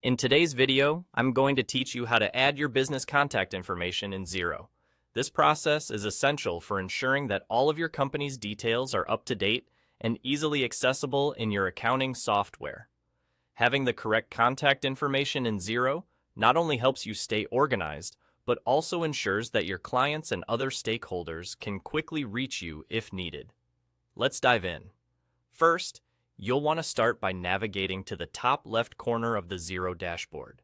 In today's video, I'm going to teach you how to add your business contact information in Xero. This process is essential for ensuring that all of your company's details are up to date and easily accessible in your accounting software. Having the correct contact information in Xero not only helps you stay organized, but also ensures that your clients and other stakeholders can quickly reach you if needed. Let's dive in. First, you'll want to start by navigating to the top left corner of the Xero dashboard.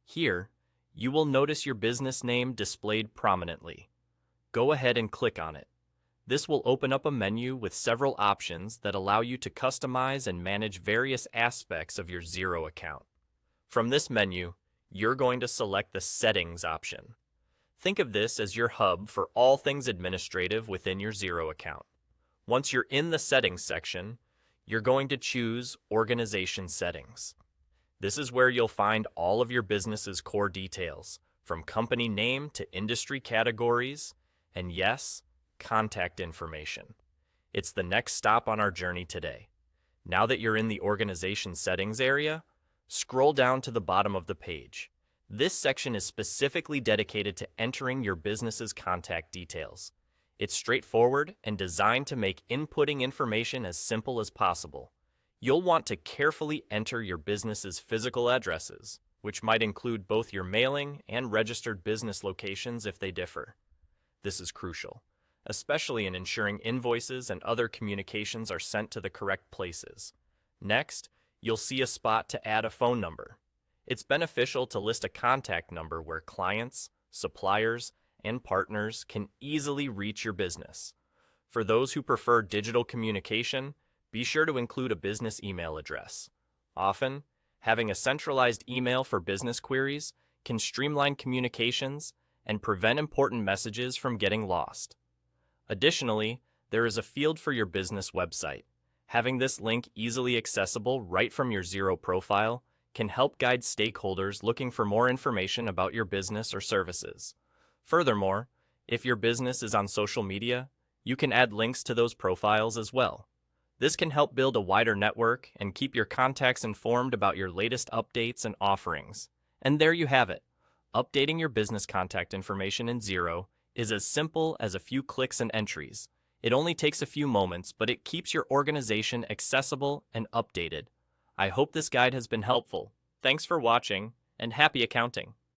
Here, you will notice your business name displayed prominently. Go ahead and click on it. This will open up a menu with several options that allow you to customize and manage various aspects of your Xero account. From this menu, you're going to select the Settings option. Think of this as your hub for all things administrative within your Xero account. Once you're in the Settings section, you're going to choose Organization Settings. This is where you'll find all of your business's core details, from company name to industry categories, and yes, contact information. It's the next stop on our journey today. Now that you're in the Organization Settings area, scroll down to the bottom of the page. This section is specifically dedicated to entering your business's contact details. It's straightforward and designed to make inputting information as simple as possible. You'll want to carefully enter your business's physical addresses, which might include both your mailing and registered business locations if they differ. This is crucial, especially in ensuring invoices and other communications are sent to the correct places. Next, you'll see a spot to add a phone number. It's beneficial to list a contact number where clients, suppliers, and partners can easily reach your business. For those who prefer digital communication, be sure to include a business email address. Often, having a centralized email for business queries can streamline communications and prevent important messages from getting lost. Additionally, there is a field for your business website. Having this link easily accessible right from your Xero profile can help guide stakeholders looking for more information about your business or services. Furthermore, if your business is on social media, you can add links to those profiles as well. This can help build a wider network and keep your contacts informed about your latest updates and offerings. And there you have it. Updating your business contact information in Xero is as simple as a few clicks and entries. It only takes a few moments, but it keeps your organization accessible and updated. I hope this guide has been helpful. Thanks for watching, and happy accounting!